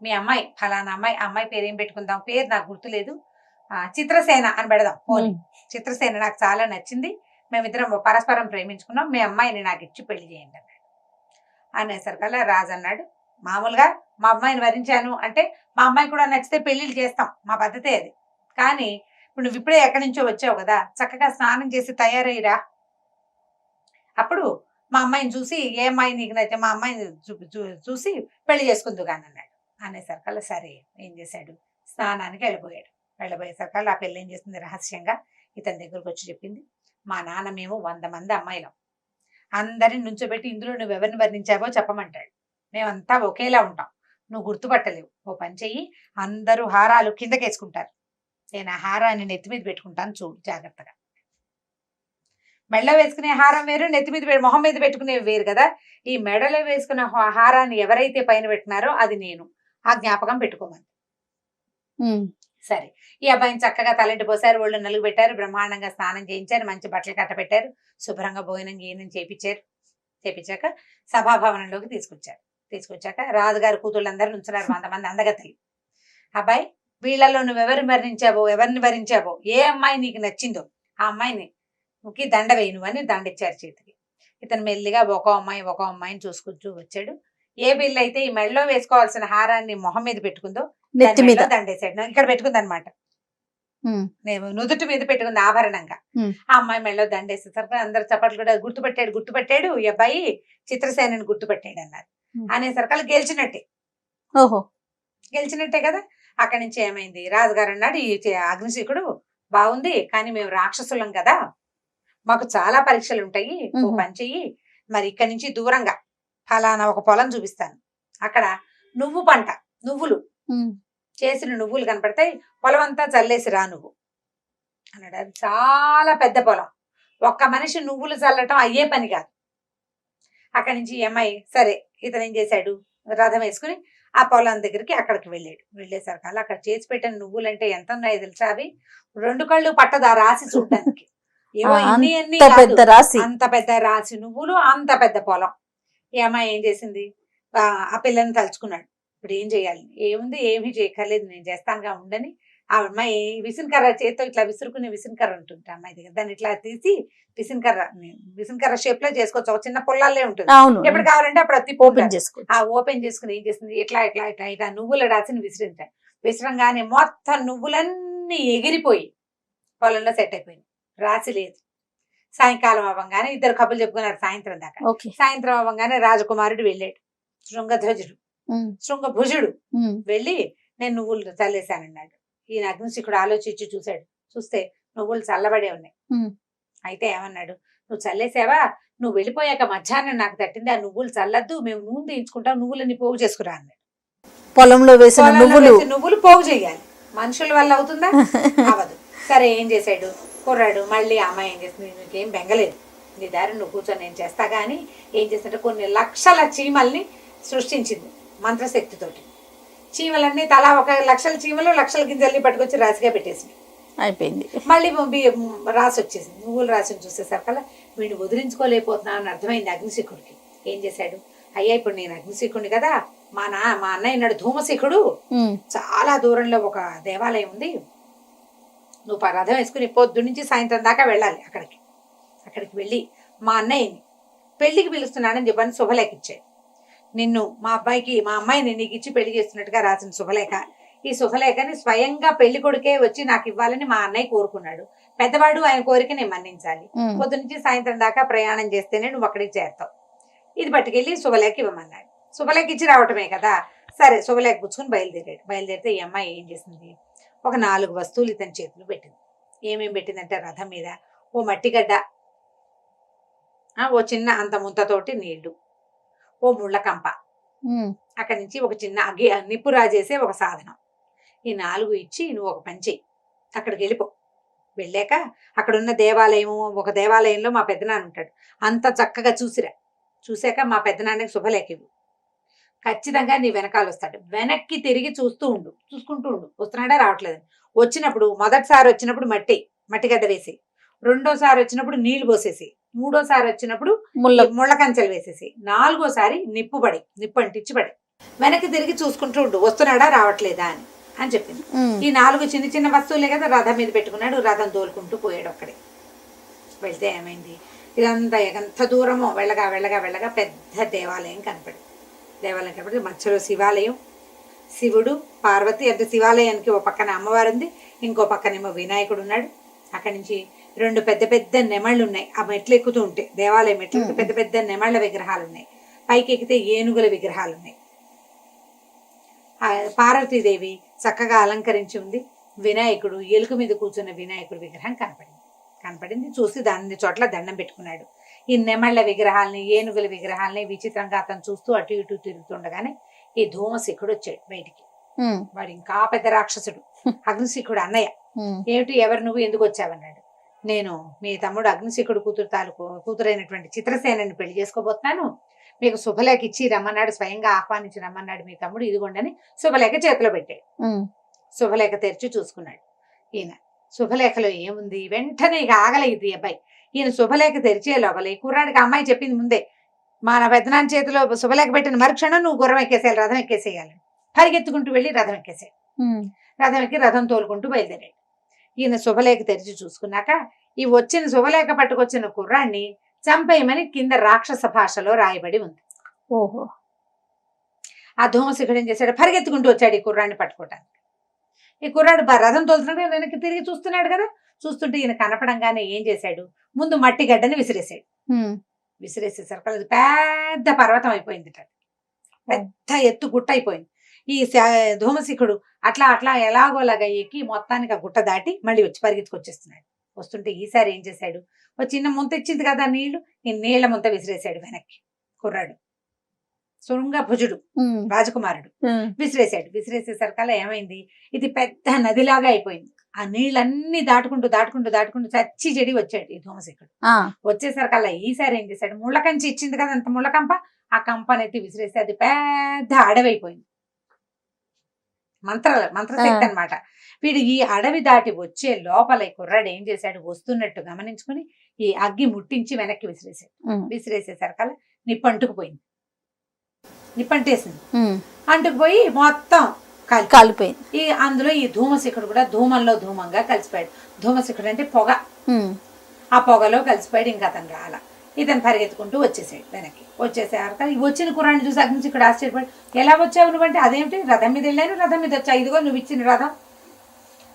మీ అమ్మాయి ఫలానా అమ్మాయి, అమ్మాయి పేరు ఏం పెట్టుకుందాం, పేరు నాకు గుర్తులేదు, చిత్రసేన అని పెడదాం పోనీ, చిత్రసేన నాకు చాలా నచ్చింది, మేమిద్దరం పరస్పరం ప్రేమించుకున్నాం, మీ అమ్మాయిని నాకు ఇచ్చి పెళ్లి చేయండి అన్నాడు. అనేసరికల్లా రాజు అన్నాడు, మామూలుగా మా అమ్మాయిని వరించాను అంటే మా అమ్మాయి కూడా నచ్చితే పెళ్లిళ్ళు చేస్తాం, మా పద్ధతే అది. కానీ ఇప్పుడు నువ్వు ఇప్పుడే ఎక్కడి నుంచో వచ్చావు కదా, చక్కగా స్నానం చేసి తయారయ్యిరా, అప్పుడు మా అమ్మాయిని చూసి ఏ అమ్మాయి నీకు నచ్చే మా అమ్మాయిని చూసి పెళ్లి చేసుకుందు కానీ అన్నాడు. అనేసరికల్లా సరే ఏం చేశాడు, స్నానానికి వెళ్ళిపోయాడు. వెళ్ళబోయేసరికల్లా ఆ పెళ్ళి ఏం చేస్తుంది, రహస్యంగా ఇతని దగ్గరకు వచ్చి చెప్పింది, మా నాన్న మేము 100 మంది అమ్మాయిలం, అందరిని నుంచోబెట్టి ఇందులో నువ్వు ఎవరిని వర్ణించావో చెప్పమంటాడు, మేమంతా ఒకేలా ఉంటాం, నువ్వు గుర్తుపట్టలేవు, ఓ పని చెయ్యి, అందరూ హారాలు కిందకేసుకుంటారు, నేను ఆ హారాన్ని నెత్తి మీద పెట్టుకుంటాను చూడు జాగ్రత్తగా. మెడలో వేసుకునే హారం వేరు, నెత్తి మీద మొహం మీద పెట్టుకునేవి వేరు కదా. ఈ మెడలో వేసుకున్న హారాన్ని ఎవరైతే పైన పెట్టినారో అది నేను, ఆ జ్ఞాపకం పెట్టుకోమని. సరే ఈ అబ్బాయిని చక్కగా తలంటి పోసారు, ఒళ్ళు నలుగు పెట్టారు, బ్రహ్మాండంగా స్నానం చేయించారు, మంచి బట్టలు కట్టబెట్టారు, శుభ్రంగా భోజనం గీనం చేపించాక సభాభవనంలోకి తీసుకొచ్చాక రాజుగారి కూతుళ్ళందరూ నుంచున్నారు, 100 మంది అందగత్తెలు. అబ్బాయి వీళ్ళలో నువ్వు ఎవరిని వరించావో, ఏ అమ్మాయి నీకు నచ్చిందో ఆ అమ్మాయిని దండ వేయి నువ్వు అని దండిచ్చారు చేతికి. ఇతను మెల్లిగా ఒక అమ్మాయిని చూసుకుంటూ వచ్చాడు. ఏ బిల్లు అయితే ఈ మెడలో వేసుకోవాల్సిన హారాన్ని మొహం మీద పెట్టుకుందో నెత్తి మీద దండేశాడు, ఇక్కడ పెట్టుకుంది అనమాట, నేను నుదుటి మీద పెట్టుకుంది ఆభరణంగా. ఆ అమ్మాయి మెడలో దండేసేసరికి అందరు చప్పట్లు కూడా గుర్తుపట్టాడు ఈ అబ్బాయి చిత్రసేనని గుర్తుపట్టాడు అన్నారు. అనేసరికి గెలిచినట్టే కదా. అక్కడి నుంచి ఏమైంది, రాజుగారు అన్నాడు, ఈ అగ్నిశీకుడు బాగుంది కానీ మేము రాక్షసులం కదా, మాకు చాలా పరీక్షలు ఉంటాయి, ఓ పని చెయ్యి, మరి ఇక్కడి నుంచి దూరంగా ఫలానా ఒక పొలం చూపిస్తాను, అక్కడ నువ్వులు చేసిన నువ్వులు కనపడతాయి, పొలం అంతా చల్లేసి రా నువ్వు అన్నాడు. అది చాలా పెద్ద పొలం, ఒక్క మనిషి నువ్వులు చల్లటం అయ్యే పని కాదు. అక్కడి నుంచి అమ్మాయి సరే ఇతను ఏం చేశాడు, రథం వేసుకుని ఆ పొలం దగ్గరికి అక్కడికి వెళ్ళేసరికి అక్కడ చేసి పెట్టిన నువ్వులు అంటే ఎంత ఉన్నాయో తెలుసా, అవి 2 కళ్ళు పట్టదు ఆ రాసి చూడటానికి, ఏవో అంత పెద్ద రాసి నువ్వులు, అంత పెద్ద పొలం. ఈ అమ్మాయి ఏం చేసింది, ఆ పిల్లని తలుచుకున్నాడు, ఇప్పుడు ఏం చేయాలి, ఏముంది ఏమీ చేయక్కర్లేదు నేను చేస్తానుగా ఉండని. ఆ అమ్మాయి విసినకర్ర చేతితో ఇట్లా విసురుకునే విసినకర్ర ఉంటుంది అమ్మాయి దగ్గర, దాన్ని ఇట్లా తీసి విసినకర్ర షేప్ లో చేసుకోవచ్చు, ఒక చిన్న పొల్లాలే ఉంటుంది, ఎప్పుడు కావాలంటే అప్పుడు అది ఓపెన్ చేసుకుని ఏం చేసింది, ఇట్లా నువ్వులు రాసిన విసిరంగానే మొత్తం నువ్వులన్నీ ఎగిరిపోయి పొలంలో సెట్ అయిపోయింది, రాసి లేదు. సాయంకాలం అవ్వగానే ఇద్దరు కబుర్లు చెప్పుకున్నారు సాయంత్రం దాకా. సాయంత్రం అవ్వగానే రాజకుమారుడు వెళ్ళాడు, శృంగభుజుడు వెళ్ళి నేను నువ్వులు చల్లేశానన్నాడు. ఈయన అగ్నిశిఖుడు ఆలోచించి చూస్తే నువ్వులు చల్లబడే ఉన్నాయి. అయితే ఏమన్నాడు, నువ్వు చల్లేసావా, నువ్వు వెళ్ళిపోయాక మధ్యాహ్నం నాకు తట్టింది, ఆ నువ్వులు చల్లద్దు, మేము నూనె తీయించుకుంటాం, నువ్వులని పోగు చేసుకురా అన్నాడు. పొలంలో వేసిన నువ్వులు పోగు చేయాలి, మనుషుల వల్ల అవుతుందా, అవదు. సరే ఏం చేశాడు కుర్రాడు, మళ్ళీ అమ్మాయి ఏం చేస్తుంది, నీకేం బెంగలేదు, నీ దారి నువ్వు కూర్చొని నేను చేస్తా కానీ ఏం చేస్తుంటే కొన్ని లక్షల చీమల్ని సృష్టించింది మంత్రశక్తితోటి. చీమలన్నీ తలా 1 లక్షల చీమలు లక్షల గింజల్ని పట్టుకొచ్చి రాశిగా పెట్టేసింది. అయిపోయింది. మళ్ళీ రాసి వచ్చేసింది. నువ్వులు రాసిని చూసేసరికల్లా వీడిని వదిలించుకోలేకపోతున్నా అని అర్థమైంది అగ్నిశిఖుడికి. ఏం చేశాడు, అయ్యా ఇప్పుడు నేను అగ్నిశిఖుడిని కదా, మా అన్నయ్య ఉన్నాడు ధూమశిఖుడు, చాలా దూరంలో ఒక దేవాలయం ఉంది, నువ్వు రథం వేసుకుని పొద్దు నుంచి సాయంత్రం దాకా వెళ్ళాలి. అక్కడికి వెళ్ళి మా అన్నయ్యని పెళ్లికి పిలుస్తున్నానని చెప్పని శుభలేఖ ఇచ్చాడు. నిన్ను మా అమ్మాయిని నీకు ఇచ్చి పెళ్లి చేస్తున్నట్టుగా రాసిన శుభలేఖ. ఈ శుభలేఖని స్వయంగా పెళ్లి కొడుకే వచ్చి నాకు ఇవ్వాలని మా అన్నయ్య కోరుకున్నాడు. పెద్దవాడు ఆయన కోరిక నేను మన్నించాలి. పొద్దు నుంచి సాయంత్రం దాకా ప్రయాణం చేస్తేనే నువ్వు అక్కడికి చేరుతావు. ఇది పట్టుకెళ్ళి శుభలేఖ ఇవ్వమన్నాడు. శుభలేఖ ఇచ్చి రావటమే కదా, సరే శుభలేఖ పుచ్చుకుని బయలుదేరితే ఈ అమ్మాయి ఏం చేసింది, ఒక 4 వస్తువులు ఇతని చేతులు పెట్టింది. ఏమేం పెట్టిందంటే రథం మీద ఓ మట్టిగడ్డ, ఓ చిన్న అంత ముంతతోటి నీళ్లు, ఓ ముళ్ళకంప, అక్కడి నుంచి ఒక చిన్న నిప్పు రాజేసే ఒక సాధనం. ఈ 4 ఇచ్చి నువ్వు ఒక పని చెయ్యి, అక్కడికి వెళ్ళిపో. వెళ్ళాక అక్కడున్న ఒక దేవాలయంలో మా పెద్దనాన్న ఉంటాడు, అంత చక్కగా చూశాక మా పెద్దనాన్నకి శుభలేఖ ఇవ్వు. ఖచ్చితంగా నీ వెనకాల వస్తాడు. వెనక్కి తిరిగి చూసుకుంటూ ఉండు వస్తున్నాడా రావట్లేదు. వచ్చినప్పుడు మొదటిసారి వచ్చినప్పుడు మట్టిగడ్డ వేసి, రెండోసారి వచ్చినప్పుడు నీళ్లు పోసేసి, మూడోసారి వచ్చినప్పుడు ముళ్ళ కంచెలు వేసేసి, 4వసారి నిప్పు అంటించి పడి వెనక్కి తిరిగి చూసుకుంటూ ఉండు వస్తున్నాడా రావట్లేదా అని చెప్పింది. ఈ 4 చిన్న చిన్న వస్తువులే కదా రథం మీద పెట్టుకున్నాడు. రథం తోలుకుంటూ పోయాడు. ఒక్కడే వెళ్తే ఏమైంది, ఇదంతా ఎంత దూరమో వెళ్ళగా పెద్ద దేవాలయం కనపడింది. మధ్యలో శివాలయం, శివుడు పార్వతి, అంటే శివాలయానికి ఓ పక్కన అమ్మవారు ఉంది, ఇంకో పక్కనేమో వినాయకుడు ఉన్నాడు. అక్కడి నుంచి 2 పెద్ద నెమళ్ళు ఉన్నాయి. ఆ మెట్లు ఎక్కుతూ ఉంటే దేవాలయం మెట్లు పెద్ద నెమళ్ళ విగ్రహాలు ఉన్నాయి. పైకి ఎక్కితే ఏనుగుల విగ్రహాలు ఉన్నాయి. పార్వతీదేవి చక్కగా అలంకరించి ఉంది. వినాయకుడు ఎలుక మీద కూర్చున్న వినాయకుడు విగ్రహం కనపడింది. చూసి దాని చోట్ల దండం పెట్టుకున్నాడు. ఈ నెమళ్ళ విగ్రహాలని ఏనుగుల విగ్రహాలని విచిత్రంగా అతను చూస్తూ అటు ఇటు తిరుగుతుండగానే ఈ ధూమశిఖుడు వచ్చాడు బయటికి. వాడు ఇంకా పెద్ద రాక్షసుడు, అగ్నిశిఖుడు అన్నయ్య. ఏమిటి, ఎవరు నువ్వు, ఎందుకు వచ్చావన్నాడు. నేను మీ తమ్ముడు అగ్నిశిఖుడు కూతురైనటువంటి చిత్రసేనని పెళ్లి చేసుకోబోతున్నాను, మీకు శుభలేఖ ఇచ్చి రమ్మన్నాడు, స్వయంగా ఆహ్వానించి రమ్మన్నాడు మీ తమ్ముడు, ఇదిగోండని శుభలేఖ చేతిలో పెట్టాడు. శుభలేఖ తెరిచి చూసుకున్నాడు. ఈయన శుభలేఖలో ఏముంది, వెంటనే ఇక ఆగలేదు ఈ అబ్బాయి. ఈయన శుభలేఖ తెరిచే లోపల ఈ కుర్రాడికి అమ్మాయి చెప్పింది ముందే, మా పెద్దనాన్న చేతిలో శుభలేఖ పెట్టిన మరుక్షణం నువ్వు గుర్రం ఎక్కేసేయాలి, రథం ఎక్కేసేయాలి. పరిగెత్తుకుంటూ వెళ్ళి రథం ఎక్కేసాడు. రథం ఎక్కి రథం తోలుకుంటూ బయలుదేరాడు. ఈయన శుభలేఖ తెరిచి చూసుకున్నాక ఈ వచ్చిన శుభలేఖ పట్టుకొచ్చిన కుర్రాన్ని చంపేయమని కింద రాక్షస భాషలో రాయబడి ఉంది. ఓహో. ఆ ధూమశిఖుడు ఏం చేశాడు, పరిగెత్తుకుంటూ వచ్చాడు ఈ కుర్రాన్ని పట్టుకోవటానికి. ఈ కుర్రాడు రథం తోలుతున్నాడు, వెనక్కి తిరిగి చూస్తున్నాడు కదా. చూస్తుంటే ఈయన కనపడంగానే ఏం చేశాడు, ముందు మట్టి గడ్డని విసిరేసాడు. విసిరేసేసరికి అది పెద్ద పర్వతం అయిపోయింది, పెద్ద ఎత్తు గుట్ట అయిపోయింది. ఈ ధూమశిఖుడు అట్లా ఎలాగోలాగా ఎక్కి మొత్తానికి ఆ గుట్ట దాటి మళ్ళీ వచ్చి పరిగెత్తుకొచ్చేస్తున్నాడు. వస్తుంటే ఈసారి ఏం చేశాడు, ఒక చిన్న ముంత ఇచ్చింది కదా నీళ్లు, ఈ నీళ్ల ముంత విసిరేసాడు వెనక్కి. కుర్రాడు శృంగ భుజుడు రాజకుమారుడు విసిరేసేసరికల్లా ఏమైంది, ఇది పెద్ద నదిలాగా అయిపోయింది. ఆ నీళ్ళన్నీ దాటుకుంటూ చచ్చి చెడి వచ్చాడు ఈ ధూమశిఖుడు. వచ్చేసరికల్లా ఈసారి ఏం చేశాడు, ముళ్ళకంచి ఇచ్చింది కదా అంత ముళ్ళకంప, ఆ కంపనెత్తి విసిరేసి అది పెద్ద అడవి అయిపోయింది. మంత్రశక్తి అనమాట. వీడు ఈ అడవి దాటి వచ్చే లోపల ఈ కుర్రాడు ఏం చేశాడు, వస్తున్నట్టు గమనించుకుని ఈ అగ్గి ముట్టించి వెనక్కి విసిరేసేసరికల్లా నిప్పు అంటుకుపోయింది. నిప్పంటేసింది, అంటుకుపోయి మొత్తం కాలిపోయింది. అందులో ఈ ధూమశిఖుడు కూడా ధూమంగా కలిసిపోయాడు. ధూమశిఖుడు అంటే పొగ, ఆ పొగలో కలిసిపోయాడు. ఇంకా అతను రాల. ఇతను పరిగెత్తుకుంటూ వచ్చేసాడు వెనక్కి. వచ్చేసాక వచ్చిన కుర్రాన్ని చూసి అగ్నిశిఖుడు ఆశ్చర్యపడి, ఎలా వచ్చావు నువ్వంటే, అదేమిటి రథం మీద వెళ్ళాను, రథం మీద వచ్చా, ఇదిగో నువ్వు ఇచ్చిన రథం.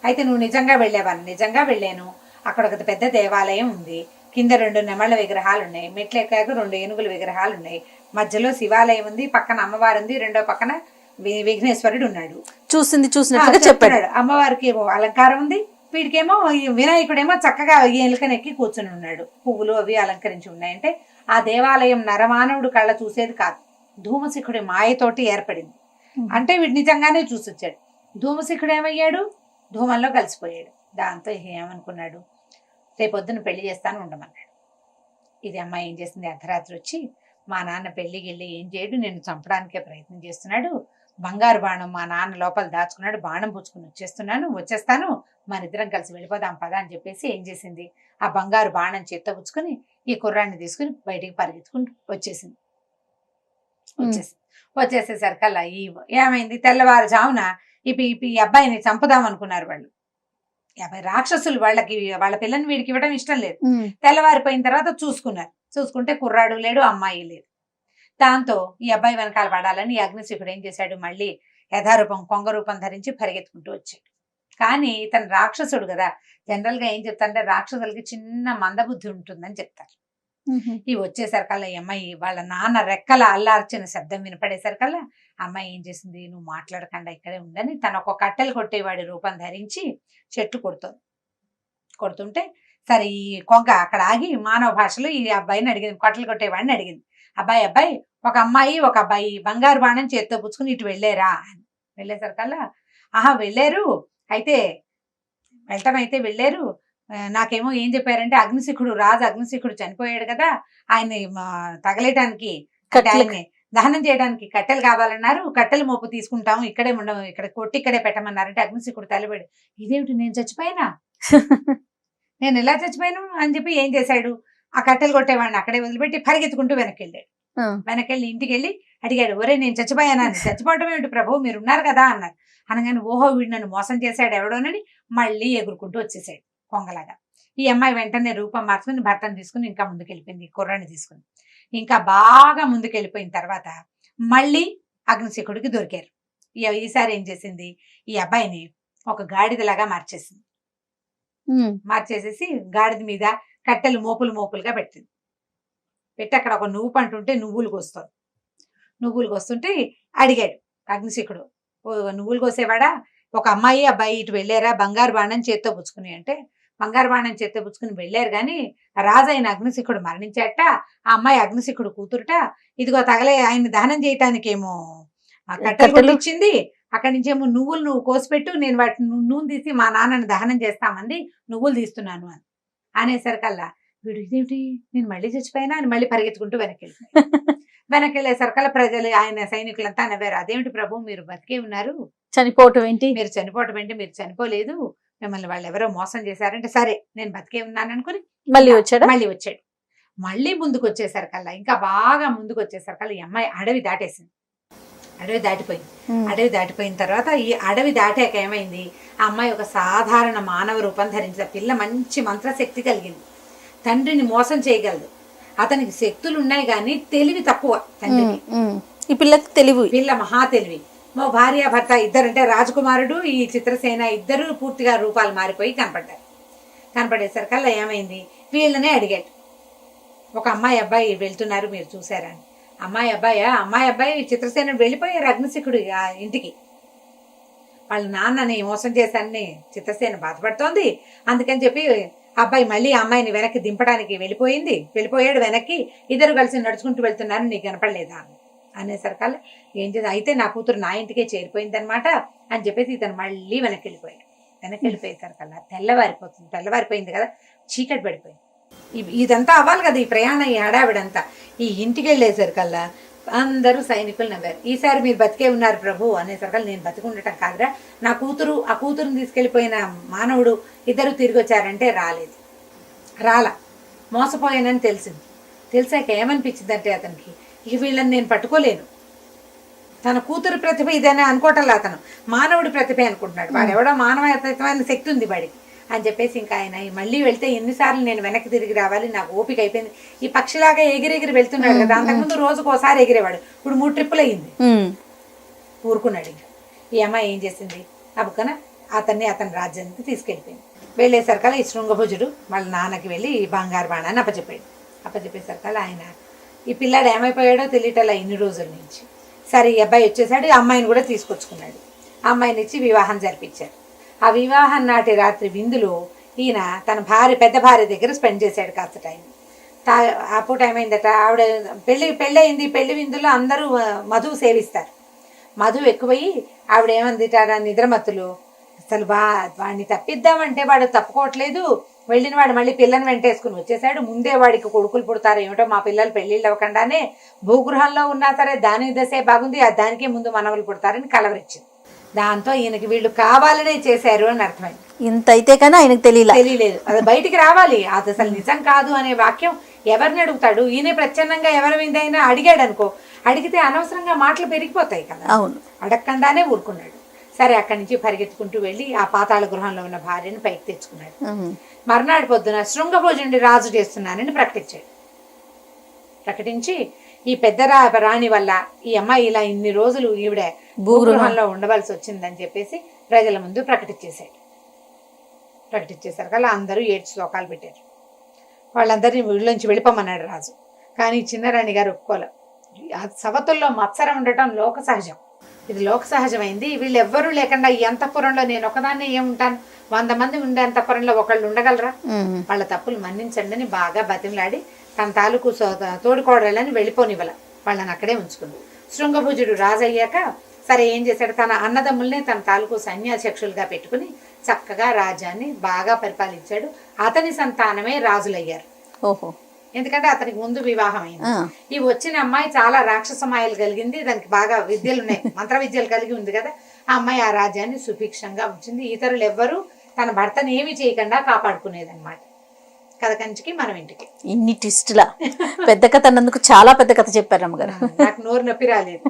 అయితే నువ్వు నిజంగా వెళ్ళావని, నిజంగా వెళ్ళాను. అక్కడ ఒక పెద్ద దేవాలయం ఉంది, కింద 2 నెమళ్ళ విగ్రహాలు ఉన్నాయి, మెట్లు ఎక్కాక 2 ఏనుగుల విగ్రహాలు ఉన్నాయి, మధ్యలో శివాలయం ఉంది, పక్కన అమ్మవారు ఉంది, రెండో పక్కన విఘ్నేశ్వరుడు ఉన్నాడు. చూసినట్టుగా చెప్పాడు. అమ్మవారికి అలంకారం ఉంది, వీడికేమో వినాయకుడేమో చక్కగా ఎలుకనెక్కి కూర్చుని ఉన్నాడు, పువ్వులు అవి అలంకరించి ఉన్నాయంటే ఆ దేవాలయం నరమానవుడు కళ్ళ చూసేది కాదు, ధూమశిఖుడి మాయతోటి ఏర్పడింది. అంటే వీడు నిజంగానే చూసొచ్చాడు. ధూమశిఖుడు ఏమయ్యాడు, ధూమంలో కలిసిపోయాడు. దాంతో ఏమనుకున్నాడు, రేపొద్దున పెళ్లి చేస్తాను ఉండమన్నాడు. ఇది అమ్మాయి ఏం చేసింది, అర్ధరాత్రి వచ్చి మా నాన్న పెళ్లికి వెళ్ళి ఏం చేయడు, నేను చంపడానికే ప్రయత్నం చేస్తున్నాడు, బంగారు బాణం మా నాన్న లోపల దాచుకున్నాడు, బాణం పుచ్చుకుని వచ్చేస్తాను, మన ఇద్దరం కలిసి వెళ్ళిపోదాం పదా అని చెప్పేసి ఏం చేసింది, ఆ బంగారు బాణం చేత్తో పుచ్చుకొని ఈ కుర్రాన్ని తీసుకుని బయటికి పరిగెత్తుకుంటూ వచ్చేసింది. వచ్చేసేసరికల్లా ఏమైంది, తెల్లవారుజామున ఈ అబ్బాయిని చంపుదాం అనుకున్నారు వాళ్ళు. రాక్షసులు, వాళ్ళ పిల్లని వీడికి ఇవ్వడం ఇష్టం లేదు. తెల్లవారిపోయిన తర్వాత చూసుకుంటే కుర్రాడు లేడు, అమ్మాయి లేదు. దాంతో ఈ అబ్బాయి వెనకాల పడాలని ఈ అగ్నిశిఖుడు ఏం చేశాడు, మళ్ళీ యథారూపం కొంగ రూపం ధరించి పరిగెత్తుకుంటూ వచ్చాడు. కానీ ఇతను రాక్షసుడు కదా, జనరల్ గా ఏం చెప్తారంటే రాక్షసులకి చిన్న మందబుద్ధి ఉంటుందని చెప్తారు. ఈ వచ్చేసరికల్లా ఈ అమ్మాయి వాళ్ళ నాన్న రెక్కల అల్లార్చిన శబ్దం వినపడేసరికల్లా అమ్మాయి ఏం చేసింది, నువ్వు మాట్లాడకుండా ఇక్కడే ఉండని తన ఒక కట్టెలు కొట్టేవాడి రూపం ధరించి చెట్టు కొడుతుంటే సరే ఈ కొంగ అక్కడ ఆగి మానవ భాషలో ఈ అబ్బాయిని అడిగింది, కట్టెలు కొట్టేవాడిని అడిగింది, అబ్బాయి ఒక అమ్మాయి ఒక అబ్బాయి బంగారు బాణం చేత్తో పుచ్చుకుని ఇటు వెళ్ళారా అని. వెళ్ళేసరికల్లా వెళ్ళారు, అయితే వెళ్ళారు, నాకేమో ఏం చెప్పారంటే రాజు అగ్నిశిఖుడు చనిపోయాడు కదా, ఆయన్ని తగలేయడానికి ఆయన్ని దహనం చేయడానికి కట్టెలు కావాలన్నారు, కట్టెలు మోపు తీసుకుంటాము, ఇక్కడే ఉండవు, ఇక్కడ కొట్టి ఇక్కడే పెట్టమన్నారంటే అగ్నిశిఖుడు తలబడి ఇదేమిటి నేను చచ్చిపోయినా నేను ఎలా చచ్చిపోయాను అని చెప్పి ఏం చేశాడు, ఆ కట్టెలు కొట్టేవాడిని అక్కడే వదిలిపెట్టి పరిగెత్తుకుంటూ వెనకెళ్ళి ఇంటికి వెళ్ళి అడిగాడు, ఒరే నేను చచ్చిపోయానా, చచ్చిపోవటం ఏమిటి ప్రభు మీరు ఉన్నారు కదా అన్నారు. అనగానే ఓహో వీడు నన్ను మోసం చేశాడు ఎవడోనని మళ్ళీ ఎగురుకుంటూ వచ్చేసాడు కొంగలాగా. ఈ అమ్మాయి వెంటనే రూపం మార్చుకుని భర్తను తీసుకుని ఇంకా ముందుకెళ్ళిపోయింది, కుర్రాన్ని తీసుకుని ఇంకా బాగా ముందుకెళ్ళిపోయిన తర్వాత మళ్ళీ అగ్నిశిఖుడికి దొరికారు. ఈసారి ఏం చేసింది, ఈ అబ్బాయిని ఒక గాడిదలాగా మార్చేసేసి గాడిద మీద కట్టెలు మోపులుగా పెట్టి అక్కడ ఒక నువ్వు పంటుంటే నువ్వులు కోస్తుంటే అడిగాడు అగ్నిశిఖుడు, నువ్వులు కోసేవాడా, ఒక అమ్మాయి అబ్బాయి ఇటు వెళ్ళారా బంగారు బాణం చేత్తో పుచ్చుకుని అంటే, బంగారు బాణం చేత్తో పుచ్చుకుని వెళ్ళారు కానీ రాజైన అగ్నిశిఖుడు మరణించాట, ఆ అమ్మాయి అగ్నిశిఖుడు కూతురుట, ఇదిగో తగలే ఆయన దహనం చేయటానికేమో కట్టెలు ఇచ్చింది, అక్కడి నుంచేమో నువ్వు కోసిపెట్టు, నేను వాటిని నూనె తీసి మా నాన్నని దహనం చేస్తామంది, నువ్వులు తీస్తున్నాను అని అనేసరికల్లా వీడు ఇదేమిటి నేను మళ్ళీ చచ్చిపోయినా అని మళ్ళీ పరిగెత్తుకుంటూ వెనకెళ్ళేసరికల్లా ప్రజలు ఆయన సైనికులంతా నవ్వారు, అదేమిటి ప్రభు మీరు బతికే ఉన్నారు, చనిపోవటం ఏంటి, మీరు చనిపోలేదు, మిమ్మల్ని వాళ్ళు ఎవరో మోసం చేశారంటే సరే నేను బతికే ఉన్నాను అనుకుని మళ్ళీ వచ్చాడు. మళ్ళీ ముందుకు వచ్చేసరికల్లా ఇంకా బాగా ముందుకు వచ్చేసరికల్లా ఈ అమ్మాయి అడవి దాటిపోయిన తర్వాత ఈ అడవి దాటాక ఏమైంది, ఆ అమ్మాయి ఒక సాధారణ మానవ రూపం ధరించిన పిల్ల మంచి మంత్రశక్తి కలిగింది, తండ్రిని మోసం చేయగలదు, అతనికి శక్తులు ఉన్నాయి కానీ తెలివి తక్కువ తండ్రికి. ఈ పిల్లకి పిల్ల మహా తెలివి. మా భార్య భర్త ఇద్దరంటే రాజకుమారుడు ఈ చిత్రసేన ఇద్దరు పూర్తిగా రూపాలు మారిపోయి కనపడేసరికల్లా ఏమైంది, వీళ్ళనే అడిగాడు, ఒక అమ్మాయి అబ్బాయి వెళ్తున్నారు మీరు చూసారా అని. అమ్మాయి అబ్బాయి చిత్రసేన వెళ్ళిపోయారు అగ్నిశిఖుడు ఇంటికి. వాళ్ళ నాన్నని మోసం చేశానని చిత్రసేన బాధపడుతోంది, అందుకని చెప్పి అబ్బాయి మళ్ళీ అమ్మాయిని వెనక్కి దింపడానికి వెళ్ళిపోయాడు వెనక్కి, ఇద్దరు కలిసి నడుచుకుంటూ వెళ్తున్నారు, నీకు కనపడలేదా అనేసరికల్లా ఏం చేసి అయితే నా కూతురు నా ఇంటికే చేరిపోయిందనమాట అని చెప్పేసి ఇతను మళ్ళీ వెనక్కి వెళ్ళిపోయేసరికల్లా తెల్లవారిపోయింది కదా, చీకటి పడిపోయింది. ఇదంతా అవ్వాలి కదా, ఈ ప్రయాణం ఈ హడావిడంతా. ఈ ఇంటికి వెళ్ళేసరికల్లా అందరూ సైనికులు నవ్వారు, ఈసారి మీరు బతికే ఉన్నారు ప్రభు అనేసరికల్లా నేను బతికి ఉండటం కాదురా, ఆ కూతురుని తీసుకెళ్లిపోయిన మానవుడు ఇద్దరు తిరిగి వచ్చారంటే రాలా మోసపోయానని తెలిసాక ఏమనిపించిందంటే అతనికి, ఇక వీళ్ళని నేను పట్టుకోలేను, తన కూతురు ప్రతిభ ఇదని అనుకోవటంలో అతను మానవుడి ప్రతిభ అనుకుంటున్నాడు, వాడు ఎవడో మానవమైన శక్తి ఉంది వాడికి అని చెప్పేసి ఇంకా ఆయన మళ్ళీ వెళ్తే ఎన్నిసార్లు నేను వెనక్కి తిరిగి రావాలి, నాకు ఓపిక అయిపోయింది. ఈ పక్షిలాగా ఎగిరెగిరి వెళ్తున్నాడు కదా, అంతకుముందు రోజుకు ఒకసారి ఎగిరేవాడు, ఇప్పుడు 3 ట్రిప్పులు అయ్యింది, ఊరుకున్నాడు. ఇంకా ఈ అమ్మాయి ఏం చేసింది, అబ్బుకన అతని రాజ్యానికి తీసుకెళ్ళిపోయింది. వెళ్ళేసరికల్లా ఈ శృంగభుజుడు వాళ్ళ నాన్నకి వెళ్ళి ఈ బంగారు బాణాన్ని అప్పచెప్పేసరికల్లా ఆయన ఈ పిల్లాడు ఏమైపోయాడో తెలియటలా ఇన్ని రోజుల నుంచి. సరే ఈ అబ్బాయి వచ్చేసాడు, అమ్మాయిని కూడా తీసుకొచ్చుకున్నాడు, అమ్మాయిని ఇచ్చి వివాహం జరిపించారు. ఆ వివాహం నాటి రాత్రి విందులో ఈయన తన పెద్ద భార్య దగ్గర స్పెండ్ చేశాడు కాస్త టైం. అప్పుడు ఏమైందట, ఆవిడ పెళ్ళయింది, పెళ్లి విందులో అందరూ మధువు సేవిస్తారు, మధువు ఎక్కువయ్యి ఆవిడ ఏమందిట నిద్రమత్తులు, అసలు వాడిని తప్పిద్దామంటే వాడు తప్పుకోవట్లేదు, వెళ్ళిన వాడు మళ్ళీ పిల్లని వెంటేసుకుని వచ్చేసాడు. ముందే వాడికి కొడుకులు పుడతారు ఏమిటో, మా పిల్లలు పెళ్లిళ్ళు అవ్వకుండానే భూగృహంలో ఉన్నా సరే దాని దశే బాగుంది, దానికే ముందు మనవలు పుడతారని కలవరిచ్చింది. దాంతో ఈయనకి వీళ్ళు కావాలనే చేశారు అని అర్థమైంది. ఇంత అయితే కానీ ఆయనకు తెలియలేదు, అది బయటికి రావాలి. అది అసలు నిజం కాదు అనే వాక్యం ఎవరిని అడుగుతాడు? ఈయనే ప్రచ్ఛన్నంగా ఎవరి మీదైనా అడిగాడు అనుకో, అడిగితే అనవసరంగా మాటలు పెరిగిపోతాయి కదా. అవును, అడగకుండానే ఊరుకున్నాడు. సరే, అక్కడి నుంచి పరిగెత్తుకుంటూ వెళ్ళి ఆ పాతాళ గృహంలో ఉన్న భార్యను పైకి తెచ్చుకున్నాడు. మర్నాడు పొద్దున శృంగభోజుడి రాజు చేస్తున్నానని ప్రకటించి ఈ పెద్ద రాణి వల్ల ఈ అమ్మాయి ఇలా ఇన్ని రోజులు ఈవిడ భూగృహంలో ఉండవలసి వచ్చిందని చెప్పేసి ప్రజల ముందు ప్రకటించేశారు కదా. అందరూ ఏడ్చి శోకాలు పెట్టారు. వాళ్ళందరినీ ఊళ్ళోంచి వెళ్ళిపోమన్నాడు రాజు. కానీ చిన్నరాణి గారు ఒప్పుకోలేదు. సవతుల్లో మత్సరం ఉండటం లోక సహజం, ఇది లోక సహజమైంది. వీళ్ళు ఎవ్వరూ లేకుండా ఈ అంతఃపురంలో నేను ఒకదాన్ని ఏముంటాను, 100 మంది ఉండే అంతఃపురంలో ఒకళ్ళు ఉండగలరా? వాళ్ళ తప్పులు మన్నించండి అని బాగా బతిమలాడి తన తాలూకు తోడుకోడలని వెళ్ళిపోనివ్వాల, వాళ్ళని అక్కడే ఉంచుకుంది. శృంగభుజుడు రాజు అయ్యాక సరే ఏం చేశాడు, తన అన్నదమ్ముల్నే తన తాలూకు సన్యాసక్షులుగా పెట్టుకుని చక్కగా రాజ్యాన్ని బాగా పరిపాలించాడు. అతని సంతానమే రాజులయ్యారు. ఓహో, ఎందుకంటే అతనికి ముందు వివాహం అయింది. ఈ వచ్చిన అమ్మాయి చాలా రాక్షస మాయలు కలిగింది, దానికి బాగా విద్యలు ఉన్నాయి, మంత్ర విద్యలు కలిగి ఉంది కదా. ఆ అమ్మాయి ఆ రాజ్యాన్ని సుభిక్షంగా ఉంచింది. ఇతరులు ఎవ్వరూ తన భర్తను ఏమి చేయకుండా కాపాడుకునేది అనమాట. కథ కంచికి మనం ఇంటికి. ఇన్ని ట్విస్టులా పెద్ద కథ అన్నందుకు చాలా పెద్ద కథ చెప్పారు అమ్మగారు. నాకు నోరు నొప్పి రాలేదు.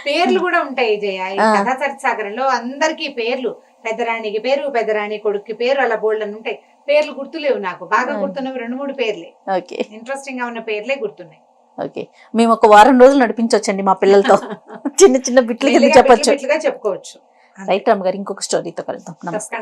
పేర్లు కూడా ఉంటాయి జయ. ఈ కథా చరిత్రసాగరంలో అందరికీ పేర్లు, పెద్దరాణికి పేరు, పెద్దరాణి కొడుక్కి పేరు, అలా బోల్డని ఉంటాయి. పేర్లు గుర్తులేవు నాకు, బాగా గుర్తున్నవి 2-3 పేర్లే. ఓకే, ఇంట్రెస్టింగ్ గా ఉన్న పేర్లే గుర్తున్నాయి. ఓకే, మేము ఒక వారం రోజులు నడిపించవచ్చండి మా పిల్లలతో. చిన్న చిన్న బిట్లు చెప్పొచ్చు, చెప్పుకోవచ్చు. రైట్ అమ్మగారు, ఇంకొక స్టోరీతో కలుద్దాం. నమస్తే.